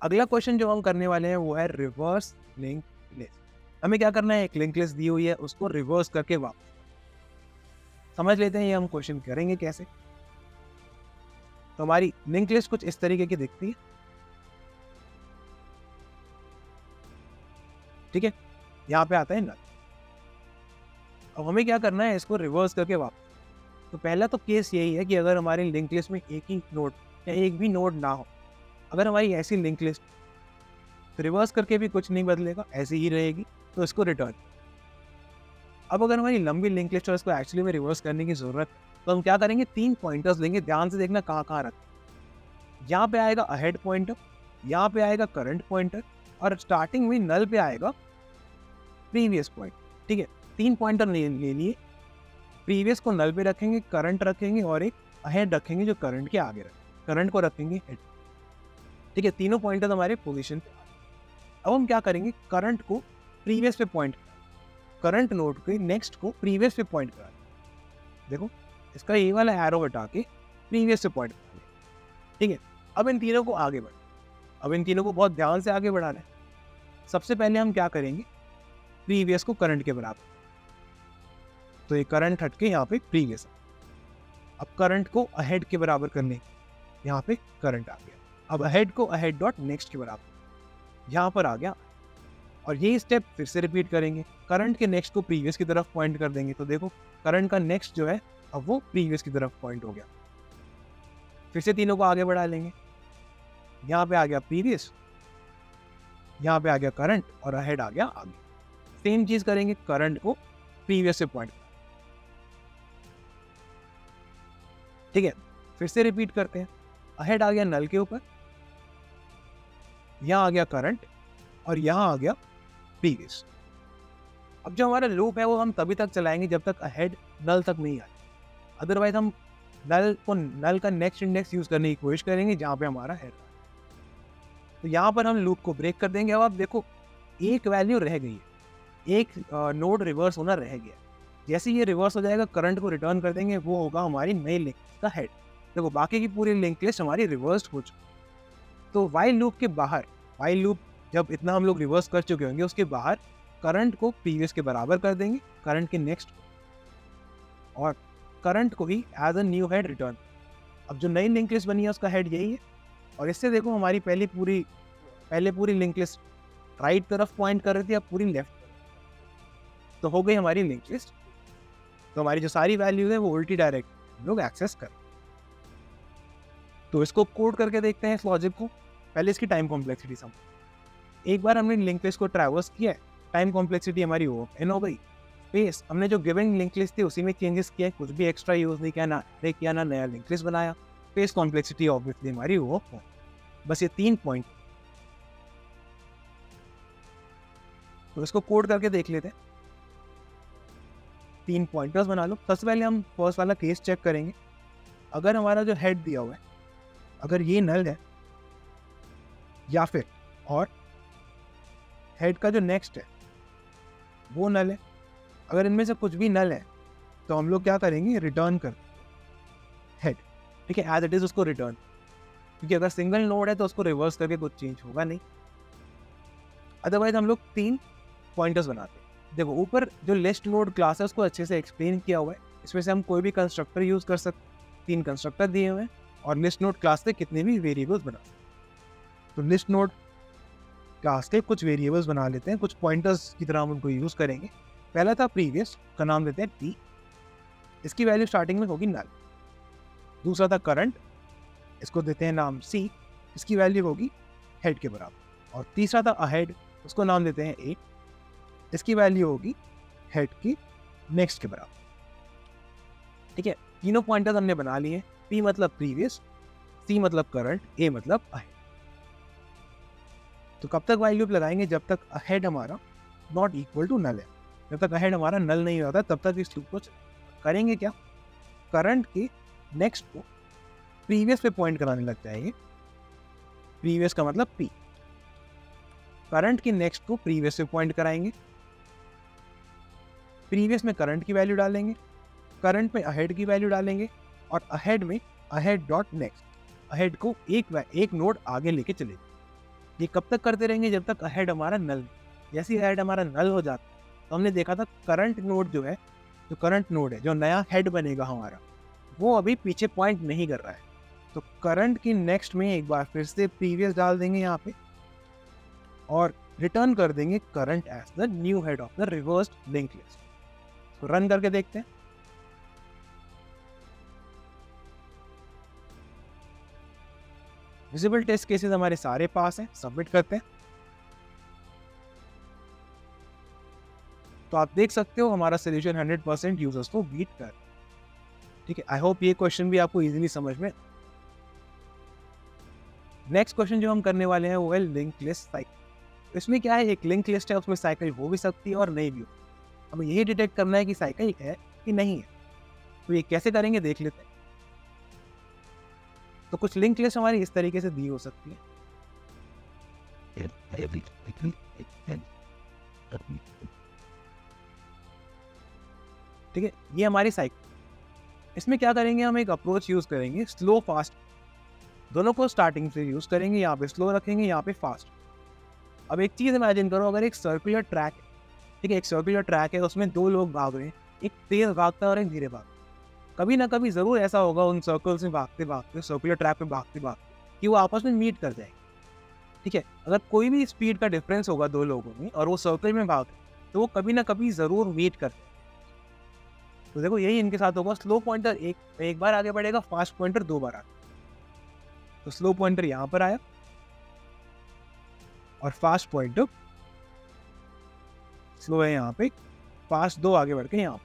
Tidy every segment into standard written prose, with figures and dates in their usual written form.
अगला क्वेश्चन जो हम करने वाले हैं वो है रिवर्स लिंक लिस्ट। हमें क्या करना है, एक लिंक लिस्ट दी हुई है, उसको रिवर्स करके वापस समझ लेते हैं ये हम क्वेश्चन करेंगे कैसे। तो हमारी लिंक लिस्ट कुछ इस तरीके की दिखती है, ठीक है। यहाँ पे आता है नल। अब हमें क्या करना है, इसको रिवर्स करके वापस। तो पहला तो केस यही है कि अगर हमारी लिंक लिस्ट में एक ही नोड या एक भी नोड ना हो, अगर हमारी ऐसी लिंक लिस्ट रिवर्स करके भी कुछ नहीं बदलेगा, ऐसी ही रहेगी, तो इसको रिटर्न। अब अगर हमारी लंबी लिंक लिस्ट और इसको एक्चुअली में रिवर्स करने की जरूरत है, तो हम क्या करेंगे, 3 पॉइंटर्स लेंगे। ध्यान से देखना कहाँ कहाँ रखें। यहाँ पे आएगा अहेड पॉइंटर, यहाँ पे आएगा करंट पॉइंटर, और स्टार्टिंग में नल पे आएगा प्रीवियस पॉइंट, ठीक है। 3 पॉइंटर ले लिए। प्रीवियस को नल पे रखेंगे, करंट रखेंगे और एक अहेड रखेंगे जो करंट के आगे रखेंगे, करंट को रखेंगे हेड, ठीक है। तीनों पॉइंटर हमारे पोजीशन पे। अब हम क्या करेंगे, करंट को प्रीवियस पे पॉइंट, करंट नोड के नेक्स्ट को प्रीवियस पे पॉइंट करा। देखो इसका ये वाला एरो हटा के प्रीवियस पे पॉइंट करा, ठीक है। अब इन तीनों को आगे बढ़, अब इन तीनों को बहुत ध्यान से आगे बढ़ाना है। सबसे पहले हम क्या करेंगे, प्रीवियस को करंट के बराबर, तो ये करंट हटके यहाँ पे प्रीवियस। अब करंट को अहेड के बराबर करने, यहाँ पे करंट आ गया। अब अहेड को अहेड डॉट नेक्स्ट के बराबर, यहाँ पर आ गया। और यही स्टेप फिर से रिपीट करेंगे। करंट के नेक्स्ट को प्रीवियस की तरफ पॉइंट कर देंगे, तो देखो करंट का नेक्स्ट जो है अब वो प्रीवियस की तरफ पॉइंट हो गया। फिर से तीनों को आगे बढ़ा लेंगे। यहाँ पे आ गया प्रीवियस, यहाँ पे आ गया करंट और अहेड आ गया आगे। सेम चीज करेंगे, करंट को प्रीवियस से पॉइंट, ठीक है। फिर से रिपीट करते हैं। अहेड आ गया नल के ऊपर, यहाँ आ गया करंट और यहाँ आ गया प्रीवियस। अब जो हमारा लूप है वो हम तभी तक चलाएंगे जब तक अहेड नल तक नहीं आए। अदरवाइज हम नल का नेक्स्ट इंडेक्स यूज करने की कोशिश करेंगे जहाँ पे हमारा हेड। तो यहाँ पर हम लूप को ब्रेक कर देंगे। अब आप देखो एक वैल्यू रह गई है, एक नोड रिवर्स होना रह गया। जैसे ये रिवर्स हो जाएगा, करंट को रिटर्न कर देंगे, वो होगा हमारी नई लिंक का हेड। देखो बाकी की पूरी लिंक लिस्ट हमारी रिवर्स हो चुकी। तो वाइल लूप के बाहर, वाइल लूप जब इतना हम लोग रिवर्स कर चुके होंगे, उसके बाहर करंट को प्रीवियस के बराबर कर देंगे, करंट के नेक्स्ट, और करंट को ही as a new head return. अब जो नई लिंक लिस्ट बनी है उसका हेड यही है। और इससे देखो हमारी पहले पूरी लिंक लिस्ट राइट तरफ पॉइंट कर रही थी, अब पूरी लेफ्ट, तो हो गई हमारी लिंक लिस्ट। तो हमारी जो सारी वैल्यूज है वो उल्टी डायरेक्ट हम लोग एक्सेस कर। तो इसको कोड करके देखते हैं इस लॉजिक को। पहले इसकी टाइम कॉम्प्लेक्सिटी समझ। एक बार हमने लिंक लिस्ट को ट्रैवर्स किया, टाइम कॉम्प्लेक्सिटी हमारी n हो गई। स्पेस हमने जो गिवन लिंक लिस्ट थी उसी में चेंजेस किया, कुछ भी एक्स्ट्रा यूज नहीं किया, ना किया ना नया लिंक लिस्ट बनाया। स्पेस कॉम्प्लेक्सिटी ऑब्वियसली हमारी वो हो। बस ये 3 पॉइंट। तो इसको कोड करके देख लेते हैं। 3 पॉइंटर्स बना लो। सबसे पहले हम फर्स्ट वाला केस चेक करेंगे। अगर हमारा जो हेड दिया हुआ है, अगर ये नल है, या फिर और हेड का जो नेक्स्ट है वो नल है, अगर इनमें से कुछ भी नल है तो हम लोग क्या करेंगे, रिटर्न कर हेड, ठीक है, एज इट इज उसको रिटर्न। क्योंकि अगर सिंगल नोड है तो उसको रिवर्स करके कुछ चेंज होगा नहीं। अदरवाइज हम लोग 3 पॉइंटर्स बनाते हैं। देखो ऊपर जो लिस्ट नोड क्लास है उसको अच्छे से एक्सप्लेन किया हुआ है। इसमें से हम कोई भी कंस्ट्रक्टर यूज कर सकते। 3 कंस्ट्रक्टर दिए हुए हैं और लिस्ट नोड क्लास से कितने भी वेरिएबल्स बना सकते। तो लिस्ट नोड क्लास के कुछ वेरिएबल्स बना लेते हैं, कुछ पॉइंटर्स की तरह हम उनको यूज करेंगे। पहला था प्रीवियस, का नाम देते हैं t, इसकी वैल्यू स्टार्टिंग में होगी नल। दूसरा था करंट, इसको देते हैं नाम c, इसकी वैल्यू होगी हेड के बराबर। और तीसरा था अहेड, उसको नाम देते हैं a, इसकी वैल्यू होगी हेड की नेक्स्ट के बराबर, ठीक है। तीनों पॉइंटर्स हमने बना लिए। p मतलब प्रीवियस, c मतलब करंट, a मतलब अहेड। तो कब तक वाइल लूप लगाएंगे, जब तक अहेड हमारा नॉट इक्वल टू नल है। जब तक अहेड हमारा नल नहीं होता तब तक इस लूप को करेंगे क्या, करंट के नेक्स्ट को प्रीवियस पे पॉइंट कराने लग जाएंगे। प्रीवियस का मतलब p, करंट के नेक्स्ट को प्रीवियस पे पॉइंट कराएंगे। प्रीवियस में करंट की वैल्यू डालेंगे, करंट में अहेड की वैल्यू डालेंगे, और अहेड में अहेड डॉट नेक्स्ट, अहेड को एक नोड आगे लेके चले। ये कब तक करते रहेंगे? जब तक अहेड हमारा नल। जैसे ही अहेड हमारा नल हो जाता है तो हमने देखा था करंट नोड जो है, जो करंट नोड है, जो नया हेड बनेगा हमारा, वो अभी पीछे पॉइंट नहीं कर रहा है। तो करंट की नेक्स्ट में एक बार फिर से प्रीवियस डाल देंगे यहाँ पे और रिटर्न कर देंगे current as the new head of the reversed link list. तो रन करके देखते हैं। विजिबल टेस्ट केसेस हमारे सारे पास हैं, सबमिट करते हैं। तो आप देख सकते हो हमारा सोल्यूशन 100% यूजर्स को बीट कर। ठीक है, आई होप ये क्वेश्चन भी आपको इजीली समझ में। नेक्स्ट क्वेश्चन जो हम करने वाले हैं वो है लिंक लिस्ट साइकिल। इसमें क्या है, एक लिंक लिस्ट है, उसमें साइकिल हो भी सकती है और नहीं भी हो। हमें यही डिटेक्ट करना है कि साइकिल है कि नहीं है। तो ये कैसे करेंगे देख लेते हैं। तो कुछ लिंक लिस्ट हमारी इस तरीके से दी हो सकती है। ठीक है, ये हमारी साइकिल। इसमें क्या करेंगे, हम एक अप्रोच यूज करेंगे स्लो फास्ट। दोनों को स्टार्टिंग से यूज करेंगे, यहाँ पे स्लो रखेंगे, यहाँ पे फास्ट। अब एक चीज इमेजिन करो, अगर एक सर्कुलर ट्रैक है, ठीक है, एक सर्कुलर ट्रैक है, उसमें दो लोग भाग रहे हैं, एक तेज भागता है और एक धीरे भागता है। कभी ना कभी जरूर ऐसा होगा उन सर्कल्स में भागते भागते, सर्कुलर ट्रैक पे भागते भागते, कि वो आपस में मीट कर जाएंगे। ठीक है, अगर कोई भी स्पीड का डिफरेंस होगा दो लोगों में और वो सर्कल में भाग, तो वो कभी ना कभी जरूर मीट कर जाएंगे। तो देखो यही इनके साथ होगा। स्लो पॉइंटर एक बार आगे बढ़ेगा, फास्ट पॉइंटर दो बार आगे। तो स्लो पॉइंटर यहां पर आया और फास्ट पॉइंटर स्लो है यहाँ पे, फास्ट दो आगे बढ़ के यहाँ पर।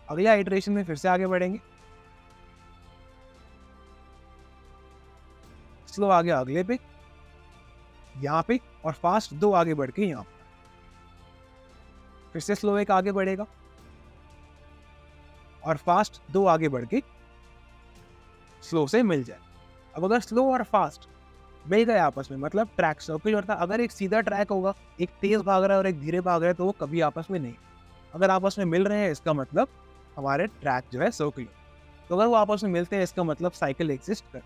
अगला इटरेशन में फिर से आगे बढ़ेंगे, स्लो आगे अगले पे, यहाँ पे, और फास्ट दो आगे बढ़ के यहाँ पर। फिर से स्लो एक आगे बढ़ेगा और फास्ट दो आगे बढ़ के स्लो से मिल जाए। अब अगर स्लो और फास्ट मिल गए आपस में, मतलब ट्रैक सर्कुलर था। अगर एक सीधा ट्रैक होगा, एक तेज भाग रहा है और एक धीरे भाग रहा है, तो वो कभी आपस में नहीं। अगर आपस में मिल रहे हैं, इसका मतलब हमारे ट्रैक जो है सर्कुलर। तो अगर वो आपस में मिलते हैं, इसका मतलब साइकिल एग्जिस्ट कर।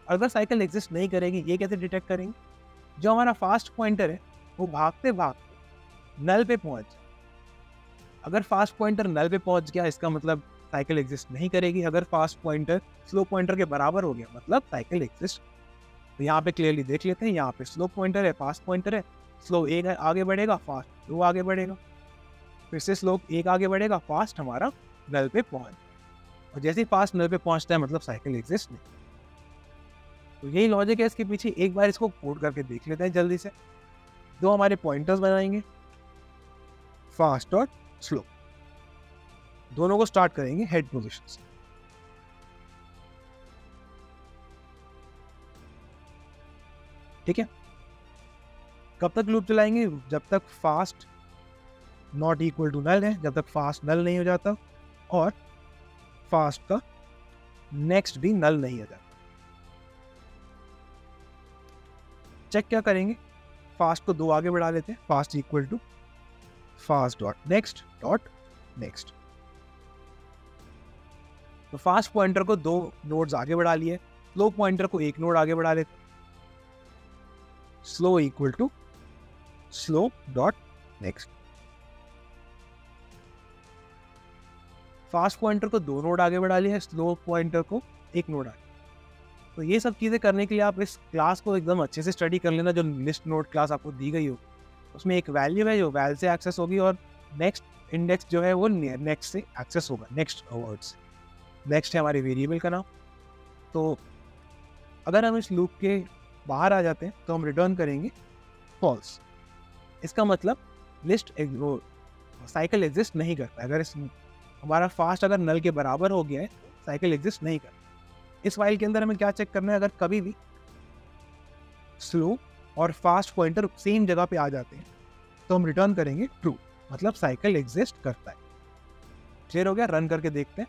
अगर साइकिल एग्जिस्ट नहीं करेगी, ये कैसे डिटेक्ट करेंगे? जो हमारा फास्ट पॉइंटर है वो भागते भागते नल पे पहुंच जाए। अगर फास्ट पॉइंटर नल पे पहुंच गया, इसका मतलब साइकिल एग्जिस्ट नहीं करेगी। अगर फास्ट पॉइंटर स्लो पॉइंटर के बराबर हो गया, मतलब साइकिल एग्जिस्ट। तो यहाँ पे क्लियरली देख लेते हैं, यहाँ पे स्लो पॉइंटर है, फास्ट पॉइंटर है। स्लो एक आगे बढ़ेगा, फास्ट दो आगे बढ़ेगा। फिर से स्लो एक आगे बढ़ेगा, फास्ट हमारा नल पे पहुंच। और जैसे ही फास्ट नल पे पहुंचता है, मतलब साइकिल एग्जिस्ट नहीं। तो यही लॉजिक है इसके पीछे। एक बार इसको कोड करके देख लेते हैं जल्दी से। दो हमारे पॉइंटर्स बनाएंगे, फास्ट और स्लो। दोनों को स्टार्ट करेंगे हेड पोजीशन से। ठीक है, कब तक लूप चलाएंगे? जब तक fast not equal to null है, जब तक फास्ट नल नहीं हो जाता और फास्ट का नेक्स्ट भी नल नहीं हो जाता। चेक क्या करेंगे? फास्ट को दो आगे बढ़ा लेते हैं, fast equal to fast dot next. तो फास्ट पॉइंटर को दो नोड्स आगे बढ़ा लिए, स्लो पॉइंटर को एक नोड आगे बढ़ा लेते। Slow equal to slow dot next. Fast pointer को दो नोड आगे बढ़ा लिया, स्लो पॉइंटर को एक नोड आगे। तो ये सब चीजें करने के लिए आप इस क्लास को एकदम अच्छे से स्टडी कर लेना, जो लिस्ट नोड क्लास आपको दी गई हो। उसमें एक वैल्यू है जो वैल से एक्सेस होगी, और नेक्स्ट इंडेक्स जो है वो नेक्स्ट से एक्सेस होगा, नेक्स्ट वर्ड्स। नेक्स्ट है हमारे वेरिएबल का नाम। तो अगर हम इस लूप के बाहर आ जाते हैं तो हम रिटर्न करेंगे फॉल्स। इसका मतलब लिस्ट साइकिल एग्जिस्ट नहीं करता। अगर इस हमारा फास्ट अगर नल के बराबर हो गया है, साइकिल एग्जिस्ट नहीं करता। इस फाइल के अंदर हमें क्या चेक करना है? अगर कभी भी स्लो और फास्ट पॉइंटर सेम जगह पे आ जाते हैं तो हम रिटर्न करेंगे ट्रू, मतलब साइकिल एग्जिस्ट करता है। क्लियर हो गया? रन करके देखते हैं।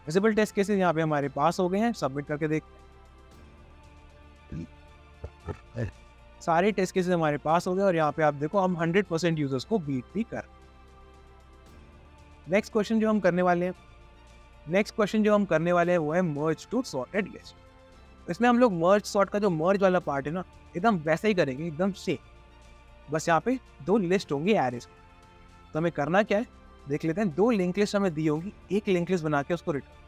विजिबल टेस्ट केसेस यहाँ पे हमारे पास हो गए हैं, सबमिट करके देखते हैं। सारे टेस्ट केसेस हमारे पास हो गए और यहाँ पे आप देखो हम 100% यूजर्स को बीट भी कर। नेक्स्ट क्वेश्चन जो हम करने वाले हैं वो है मर्ज टू सॉर्टेड लिस्ट। इसमें हम लोग मर्ज सॉर्ट का जो मर्ज वाला पार्ट है ना, एकदम वैसा ही करेंगे, एकदम से। बस यहाँ पे 2 लिस्ट होंगी एरेज। तो हमें करना क्या है, देख लेते हैं। 2 लिंक लिस्ट हमें दी होंगी, एक लिंक लिस्ट बना के उसको रिटर्न।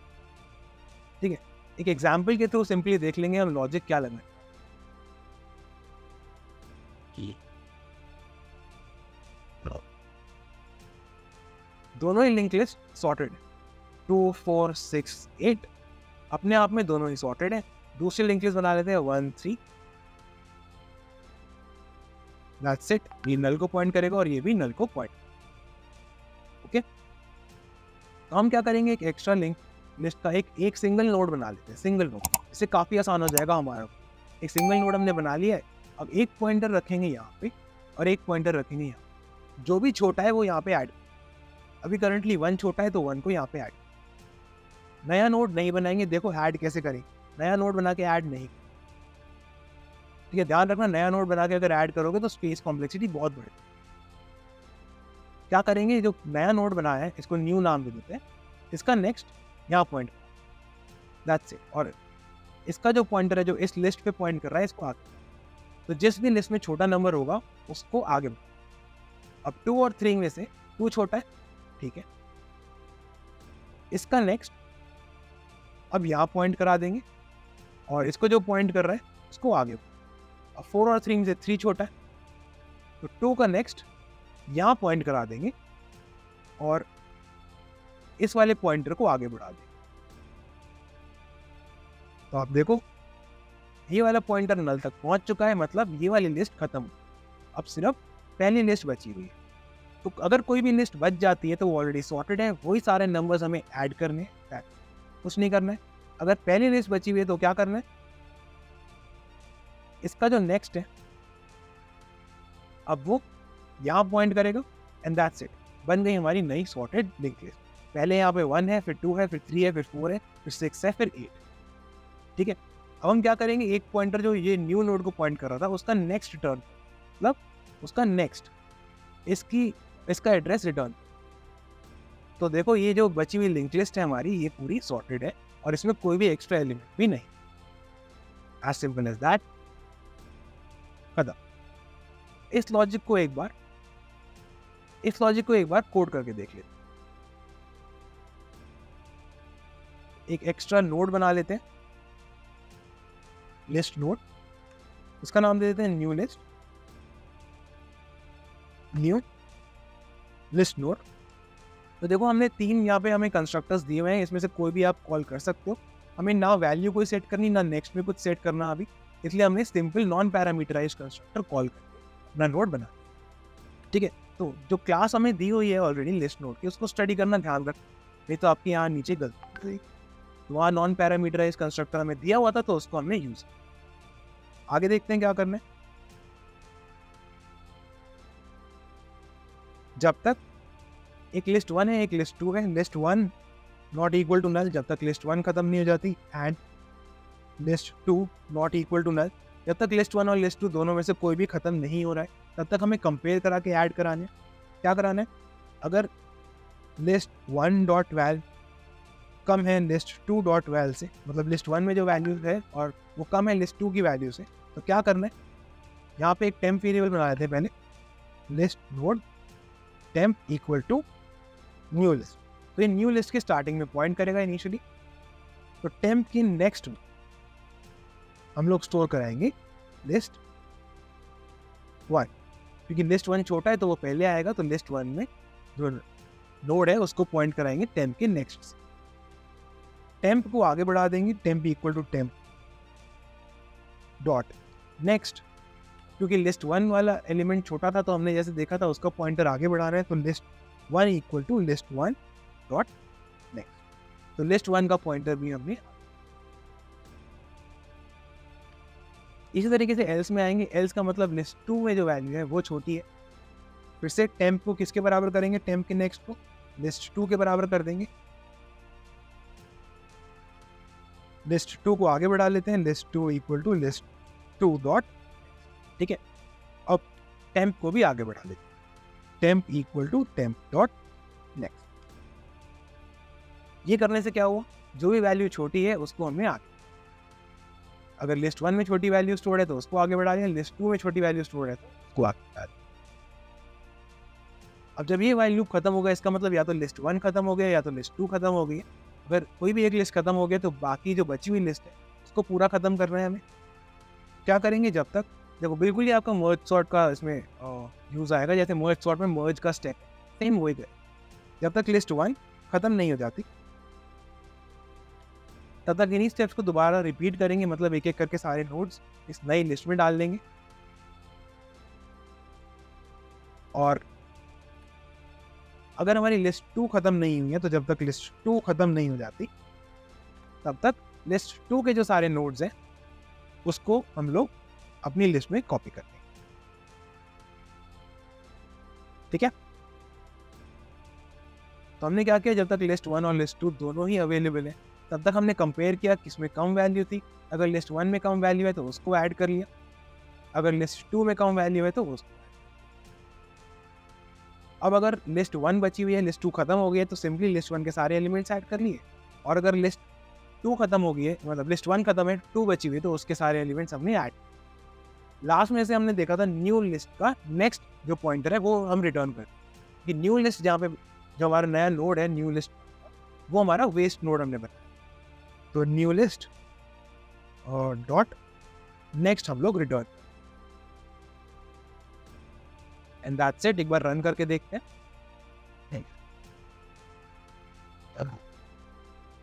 ठीक है, एक एग्जाम्पल के थ्रू सिंपली देख लेंगे हम लॉजिक क्या लगा। दोनों ही लिंक लिस्ट सॉर्टेड है, 2, 4, 6, 8 अपने आप में दोनों ही सॉर्टेड है। दूसरी लिंक लिस्ट बना लेते हैं 1, 3। That's it. ये नल को पॉइंट करेगा और ये भी नल को पॉइंट। ओके, तो हम क्या करेंगे, एक एक्स्ट्रा लिंक लिस्ट का एक सिंगल नोड बना लेते हैं, सिंगल नोड। इससे काफ़ी आसान हो जाएगा हमारा। एक सिंगल नोड हमने बना लिया है। अब एक पॉइंटर रखेंगे यहाँ पे और एक पॉइंटर रखेंगे यहाँ। जो भी छोटा है वो यहाँ पे ऐड। अभी करंटली 1 छोटा है तो 1 को यहाँ पे ऐड। नया नोड नहीं बनाएंगे। देखो ऐड कैसे करेंगे, नया नोड बना के ऐड नहीं। ठीक है, ध्यान रखना, नया नोड बना के अगर ऐड करोगे तो स्पेस कॉम्प्लेक्सिटी बहुत बढ़ेगी। क्या करेंगे, जो नया नोड बनाया है इसको न्यू नाम दे देते हैं। इसका नेक्स्ट यहाँ पॉइंट, दैट्स इट। और इसका जो पॉइंटर है जो इस लिस्ट पे पॉइंट कर रहा है, इसको आगे। तो जिस भी लिस्ट में छोटा नंबर होगा उसको आगे बढ़ाओ। अब 2 और 3 में से 2 छोटा है, ठीक है। इसका नेक्स्ट अब यहाँ पॉइंट करा देंगे और इसको जो पॉइंट कर रहा है उसको आगे। अब 4 और 3 में से 3 छोटा है, तो 2 का नेक्स्ट यहाँ पॉइंट करा देंगे और इस वाले पॉइंटर को आगे बढ़ा देंगे। तो आप देखो ये वाला पॉइंटर नल तक पहुंच चुका है, मतलब ये वाली लिस्ट खत्म। अब सिर्फ पहली लिस्ट बची हुई है। तो अगर कोई भी लिस्ट बच जाती है तो वो ऑलरेडी सॉर्टेड है, वही सारे नंबर्स हमें ऐड करने हैं, कुछ नहीं करना है। अगर पहली लिस्ट बची हुई है तो क्या करना है, इसका जो नेक्स्ट है अब वो यहाँ पॉइंट करेगा एंड दैट्स इट। बन गई हमारी नई सॉर्टेड लिंक लिस्ट। पहले यहाँ पे 1 है, फिर 2 है, फिर 3 है, फिर 4 है, फिर 6 है, फिर 8। ठीक है, अब हम क्या करेंगे, एक पॉइंटर जो ये न्यू नोड को पॉइंट कर रहा था उसका नेक्स्ट टर्न, मतलब उसका नेक्स्ट इसका एड्रेस रिटर्न। तो देखो ये जो बची हुई लिंक लिस्ट है हमारी, ये पूरी सॉर्टेड है और इसमें कोई भी एक्स्ट्रा एलिमेंट भी नहीं। एज सिंपल एज दैट, खत्म। इस लॉजिक को एक बार कोड करके देख लेते हैं। एक एक्स्ट्रा नोड बना लेते हैं, लिस्ट नोड। उसका नाम दे देते हैं न्यू लिस्ट नोड। तो देखो हमने 3 यहाँ पे हमें कंस्ट्रक्टर्स दिए हुए हैं, इसमें से कोई भी आप कॉल कर सकते हो। हमें ना वैल्यू कोई सेट करनी, ना नेक्स्ट में कुछ सेट करना अभी, इसलिए हमने simple non parameterized constructor call करके अपना नोड बना। ठीक है, तो जो क्लास हमें दी हुई है ऑलरेडी लिस्ट नोड की, उसको स्टडी करना ध्यान रख, नहीं तो आपके यहाँ नीचे गलती। वहाँ नॉन पैरामीटराइज्ड कंस्ट्रक्टर हमें दिया हुआ था तो उसको हमने यूज। आगे देखते हैं क्या करना है। जब तक एक लिस्ट 1 है, एक लिस्ट 2 है, list 1 not equal to null जब तक लिस्ट 1 खत्म नहीं हो जाती, and list 2 not equal to null जब तक लिस्ट 1 और लिस्ट 2 दोनों में से कोई भी खत्म नहीं हो रहा है, तब तक हमें कंपेयर करा के ऐड कराने। क्या कराना है, अगर लिस्ट 1 डॉट वैल कम है लिस्ट 2 डॉट वैल से, मतलब लिस्ट 1 में जो वैल्यूज है और वो कम है लिस्ट 2 की वैल्यू से, तो क्या करना है, यहाँ पे एक टेम्प वेरिएबल बना लेते हैं पहले, list node temp equal to new list. तो ये न्यू लिस्ट की स्टार्टिंग में पॉइंट करेगा इनिशियली। तो टेम्प की नेक्स्ट में हम लोग स्टोर कराएंगे लिस्ट 1, क्योंकि लिस्ट 1 छोटा है तो वो पहले आएगा। तो लिस्ट 1 में जो नोड है उसको पॉइंट कराएंगे टेम्प के नेक्स्ट से। टेम्प को आगे बढ़ा देंगे, temp equal to temp dot next, क्योंकि लिस्ट 1 वाला एलिमेंट छोटा था तो हमने जैसे देखा था उसका पॉइंटर आगे बढ़ा रहे हैं। तो list 1 equal to list 1 dot next. तो लिस्ट 1 का पॉइंटर भी हमने। इसी तरीके से एल्स में आएंगे। एल्स का मतलब लिस्ट 2 में जो वैल्यू है वो छोटी है। फिर से टेम्प को किसके बराबर करेंगे, टेम्प के नेक्स्ट को लिस्ट 2 के बराबर कर देंगे। लिस्ट 2 को आगे बढ़ा लेते हैं, list 2 equal to list 2 dot. ठीक है, अब टेम्प को भी आगे बढ़ा लेते हैं, temp equal to temp dot next. ये करने से क्या हुआ, जो भी वैल्यू छोटी है उसको हमें आगे। अगर लिस्ट 1 में छोटी वैल्यू स्टोर है तो उसको आगे बढ़ा दिया, लिस्ट 2 में छोटी वैल्यू स्टोर है तो उसको आगे बढ़ा दिया। अब जब ये वाइल लूप खत्म होगा, इसका मतलब या तो लिस्ट 1 खत्म हो गया या तो लिस्ट 2 खत्म हो गई। अगर कोई भी एक लिस्ट खत्म हो गया तो बाकी जो बची हुई लिस्ट है उसको पूरा खत्म करना है हमें। क्या करेंगे, जब तक देखो बिल्कुल ही आपका मर्ज सॉर्ट का इसमें यूज आएगा, जैसे मर्ज सॉर्ट में मर्ज का स्टेप सेम वही करें। जब तक लिस्ट 1 खत्म नहीं हो जाती तब तक इन्हीं स्टेप्स को दोबारा रिपीट करेंगे, मतलब एक एक करके सारे नोड्स इस नई लिस्ट में डाल देंगे। और अगर हमारी लिस्ट 2 खत्म नहीं हुई है तो जब तक लिस्ट 2 खत्म नहीं हो जाती तब तक लिस्ट 2 के जो सारे नोड्स हैं उसको हम लोग अपनी लिस्ट में कॉपी करते हैं। ठीक है, तो हमने क्या किया, जब तक लिस्ट 1 और लिस्ट 2 दोनों ही अवेलेबल है तब तक हमने कंपेयर किया किसमें कम वैल्यू थी। अगर लिस्ट 1 में कम वैल्यू है तो उसको ऐड कर लिया, अगर लिस्ट 2 में कम वैल्यू है तो उसको। अब अगर लिस्ट 1 बची हुई है, लिस्ट 2 खत्म हो गई है तो सिंपली लिस्ट 1 के सारे एलिमेंट्स ऐड कर लिए। और अगर लिस्ट 2 खत्म हो गई है, मतलब लिस्ट 1 खत्म है, 2 बची हुई है तो उसके सारे एलिमेंट्स हमने ऐड। लास्ट में से हमने देखा था न्यू लिस्ट का नेक्स्ट जो पॉइंटर है वो हम रिटर्न कर कि न्यू लिस्ट, जहाँ पे जो हमारा नया नोड है न्यू लिस्ट, वो हमारा वेस्ट नोड हमने बनाया। तो न्यू लिस्ट और डॉट नेक्स्ट हम लोग रिटर्न, एंड दैट्स इट। एक बार रन करके देखते हैं।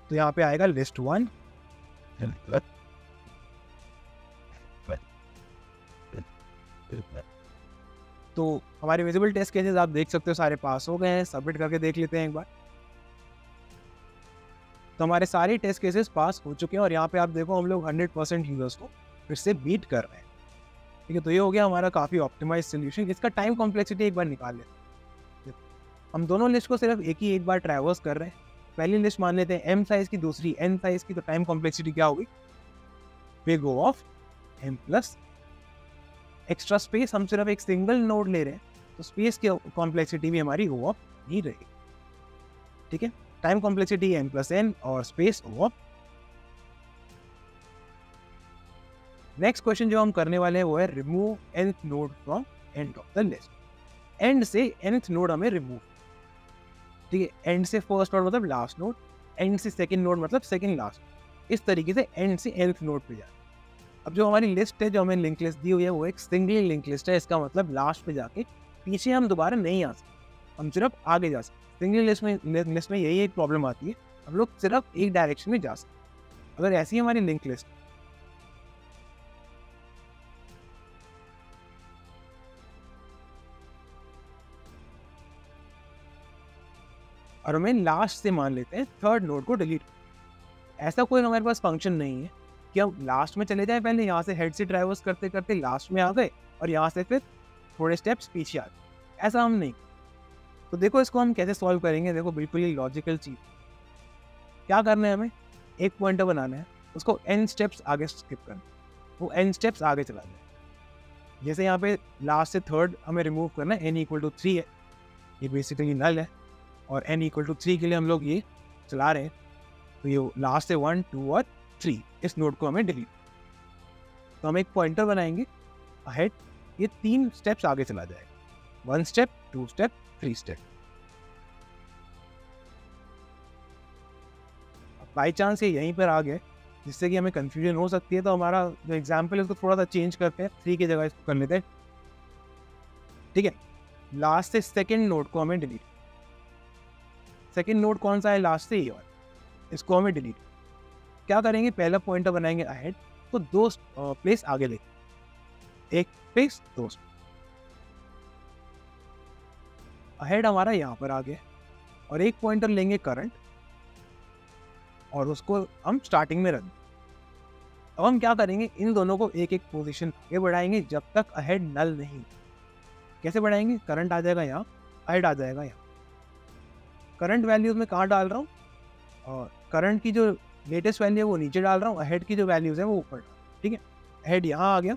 तो यहाँ पे आएगा लिस्ट 1, तो हमारे विजिबल टेस्ट केसेस आप देख सकते हो सारे पास हो गए हैं। सबमिट करके देख लेते हैं एक बार। तो हमारे सारे टेस्ट केसेस पास हो चुके हैं और यहाँ पे आप देखो हम लोग 100% यूजर्स को फिर से बीट कर रहे हैं। ठीक है, तो ये हो गया हमारा काफ़ी ऑप्टिमाइज सोल्यूशन। इसका टाइम कॉम्प्लेक्सिटी एक बार निकाल लेते हैं। हम दोनों लिस्ट को सिर्फ एक बार ट्रैवर्स कर रहे हैं। पहली लिस्ट मान लेते हैं m साइज की, दूसरी n साइज की, तो टाइम कॉम्प्लेक्सिटी क्या होगी, big O of m plus extra space. हम सिर्फ एक सिंगल नोड ले रहे हैं तो स्पेस की कॉम्प्लेक्सिटी भी हमारी O ऑफ नहीं रहेगी। ठीक है, time complexity m plus n और space O of. Next question जो हम करने वाले हैं वो है remove nth node from end of the list. And से nth नोड हमें रिमूव, ठीक है, एंड से फर्स्ट नोड मतलब लास्ट नोड, एंड से सेकंड नोड मतलब सेकंड लास्ट, इस तरीके से एंड से nth नोड पे जाए। अब जो हमारी लिस्ट है, जो हमें लिंक लिस्ट दी हुई है, वो एक सिंगल लिंक लिस्ट है। इसका मतलब लास्ट पे जाके पीछे हम दोबारा नहीं आ सकते, हम सिर्फ आगे जा सकते। सिंगल लिस्ट में यही एक प्रॉब्लम आती है, हम लोग सिर्फ एक डायरेक्शन में जा सकते। अगर ऐसी हमारी लिंक लिस्ट और हमें लास्ट से मान लेते हैं थर्ड नोड को डिलीट, ऐसा कोई हमारे पास फंक्शन नहीं है कि हम लास्ट में चले जाएं, पहले यहाँ से हेड से ट्रैवर्स करते करते लास्ट में आ गए और यहाँ से फिर थोड़े स्टेप्स पीछे आ गए, ऐसा हम नहीं। तो देखो इसको हम कैसे सॉल्व करेंगे। देखो बिल्कुल ही लॉजिकल चीज। क्या करना है, हमें एक पॉइंटर बनाना है, उसको n स्टेप्स आगे स्किप करना, वो n स्टेप्स आगे चला जाए। जैसे यहाँ पे लास्ट से थर्ड हमें रिमूव करना है, n इक्वल टू 3 है, ये बेसिकली नल है, और n इक्वल टू 3 के लिए हम लोग ये चला रहे हैं। तो ये लास्ट से 1, 2 और 3 इस नोड को हमें डिलीट। तो हम एक पॉइंटर बनाएंगे अहेड, ये 3 स्टेप्स आगे चला जाएगा, 1 step, 2 step, 3 step. By chance ये यहीं पर आ गए जिससे कि हमें कंफ्यूजन हो सकती है, तो हमारा जो एग्जाम्पल है उसको थोड़ा सा चेंज करते हैं, 3 की जगह इसको कर लेते हैं। ठीक है, लास्ट से सेकेंड नोड को हमें डिलीट, सेकेंड नोड कौन सा है, लास्ट से ये वाला, इसको हमें डिलीट। क्या करेंगे, पहला पॉइंटर बनाएंगे अहेड, तो 2 प्लेस आगे ले, एक प्लेस 2 अहेड हमारा यहाँ पर आ गया, और एक पॉइंटर लेंगे करंट और उसको हम स्टार्टिंग में रख दें। अब हम क्या करेंगे, इन दोनों को एक एक पोजीशन आगे बढ़ाएंगे जब तक अहेड नल नहीं। कैसे बढ़ाएंगे, करंट आ जाएगा यहाँ, अहेड आ जाएगा यहाँ। करंट वैल्यूज में कहाँ डाल रहा हूँ, और करंट की जो लेटेस्ट वैल्यू है वो नीचे डाल रहा हूँ, अहेड की जो वैल्यूज है वो ऊपर। ठीक है, अहेड यहाँ आ गया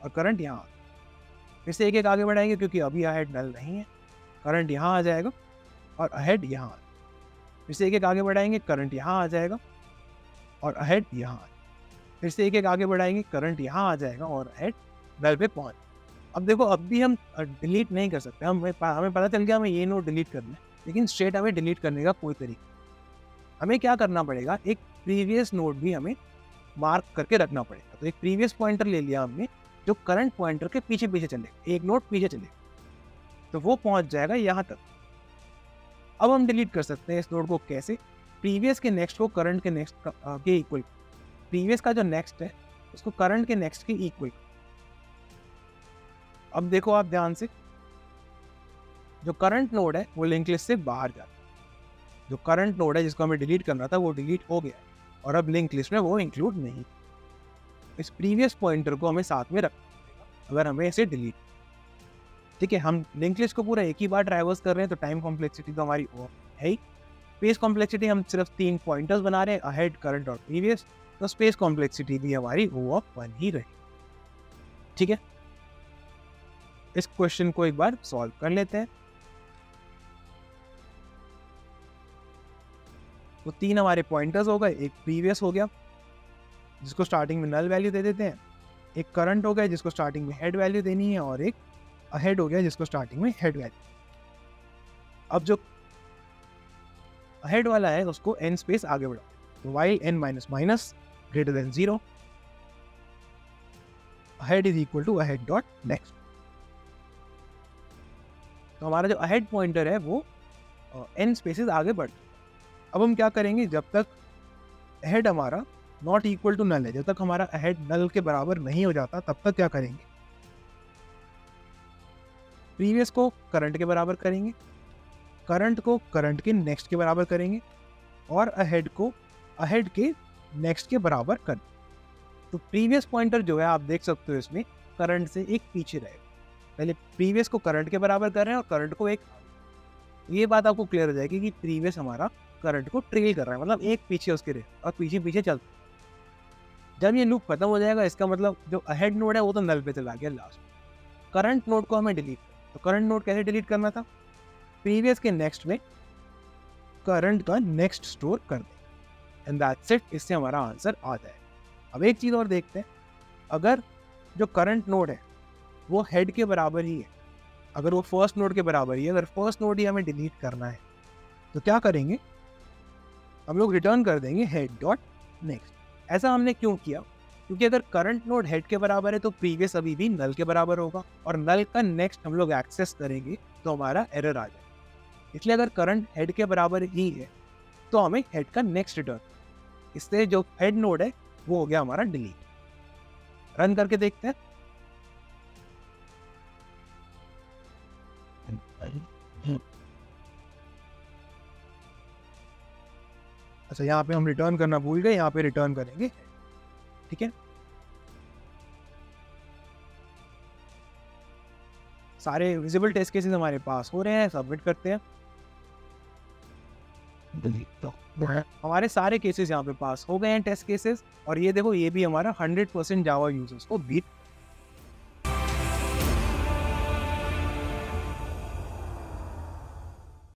और करंट यहाँ आ गया। फिर से एक एक आगे बढ़ाएंगे क्योंकि अभी अहेड नल नहीं है, करंट यहाँ आ जाएगा और अहेड यहाँ आ जाएगा। फिर से एक एक आगे बढ़ाएंगे, करंट यहाँ आ जाएगा और अहेड यहाँ आ जाएगा। फिर से एक एक आगे बढ़ाएंगे, करंट यहाँ आ जाएगा और हेड नल पे पहुँच। अब देखो अब भी हम डिलीट नहीं कर सकते, हमें पता चल गया हमें ये नोड डिलीट करना है, लेकिन स्ट्रेट अवे डिलीट करने का कोई तरीका। हमें क्या करना पड़ेगा, एक प्रीवियस नोड भी हमें मार्क करके रखना पड़ेगा। तो एक प्रीवियस पॉइंटर ले लिया हमने जो करंट पॉइंटर के पीछे पीछे चलेगा, एक नोड पीछे चलेगा, तो वो पहुंच जाएगा यहाँ तक। अब हम डिलीट कर सकते हैं इस नोड को कैसे, प्रीवियस के नेक्स्ट को करंट के नेक्स्ट के इक्वल, प्रीवियस का जो नेक्स्ट है उसको करंट के नेक्स्ट के इक्वल। अब देखो आप ध्यान से, जो करंट नोड है वो लिंक लिस्ट से बाहर जाता है, जो करंट नोड है जिसको हमें डिलीट करना था वो डिलीट हो गया है और अब लिंक लिस्ट में वो इंक्लूड नहीं। इस प्रीवियस पॉइंटर को हमें साथ में रखना पड़ेगा अगर हमें इसे डिलीट, ठीक है। हम लिंक लिस्ट को पूरा एक ही बार ट्रैवर्स कर रहे हैं तो टाइम कॉम्प्लेक्सिटी तो हमारी वो है ही। स्पेस कॉम्प्लेक्सिटी हम सिर्फ 3 पॉइंटर्स बना रहे हैं, अहेड, करंट और प्रीवियस, तो स्पेस कॉम्प्लेक्सिटी भी हमारी O(1) ही रही, ठीक है। इस क्वेश्चन को एक बार सॉल्व कर लेते हैं। तो 3 हमारे पॉइंटर्स हो गए, एक प्रीवियस हो गया जिसको स्टार्टिंग में नल वैल्यू दे देते हैं, एक करंट हो गया जिसको स्टार्टिंग में हेड वैल्यू देनी है, और एक अहेड हो गया जिसको स्टार्टिंग में हेड वैल्यू। अब जो अहेड वाला है उसको n स्पेस आगे बढ़ा, तो while n minus minus greater than 0 ahead is equal to ahead dot next. तो हमारा जो अहेड पॉइंटर है वो n स्पेसेस आगे बढ़। अब हम क्या करेंगे, जब तक अहेड हमारा नॉट इक्वल टू नल है, जब तक हमारा अहेड नल के बराबर नहीं हो जाता तब तक क्या करेंगे, प्रीवियस को करंट के बराबर करेंगे, करंट को करंट के नेक्स्ट के बराबर करेंगे, और अहेड को अहेड के नेक्स्ट के बराबर कर। तो प्रीवियस पॉइंटर जो है आप देख सकते हो इसमें करंट से एक पीछे रहेगा, पहले प्रीवियस को करंट के बराबर कर रहे हैं और करंट को एक, ये बात आपको क्लियर हो जाएगी कि प्रीवियस हमारा करंट को ट्रेल कर रहा है, मतलब एक पीछे उसके रहे और पीछे पीछे चलता है। जब ये लूप खत्म हो जाएगा इसका मतलब जो अहेड नोड है वो तो नल पे चला गया लास्ट। करंट नोड को हमें डिलीट, तो करंट नोड कैसे डिलीट करना था, प्रीवियस के नेक्स्ट में करंट का नेक्स्ट स्टोर कर दें, एंड दैट्स इट। इससे हमारा आंसर आ जाए। अब एक चीज़ और देखते हैं, अगर जो करंट नोड है वो हेड के बराबर ही है, अगर वो फर्स्ट नोड के बराबर ही है, अगर फर्स्ट नोड ही हमें डिलीट करना है तो क्या करेंगे, हम लोग रिटर्न कर देंगे हेड डॉट नेक्स्ट। ऐसा हमने क्यों किया, क्योंकि अगर करंट नोड हेड के बराबर है तो प्रीवियस अभी भी नल के बराबर होगा, और नल का नेक्स्ट हम लोग एक्सेस करेंगे तो हमारा एरर आ जाएगा। इसलिए अगर करंट हेड के बराबर ही है तो हमें हेड का नेक्स्ट रिटर्न, इससे जो हेड नोड है वो हो गया हमारा डिलीट। रन करके देखते हैं। अच्छा, यहाँ पे हम रिटर्न करना भूल गए, यहाँ पे रिटर्न करेंगे, ठीक है। सारे विजिबल टेस्ट केसेस हमारे पास हो रहे हैं, सबमिट करते हैं। हमारे सारे केसेस यहाँ पे पास हो गए हैं टेस्ट केसेस, और ये देखो ये भी हमारा 100% जावा यूजर्स को बीट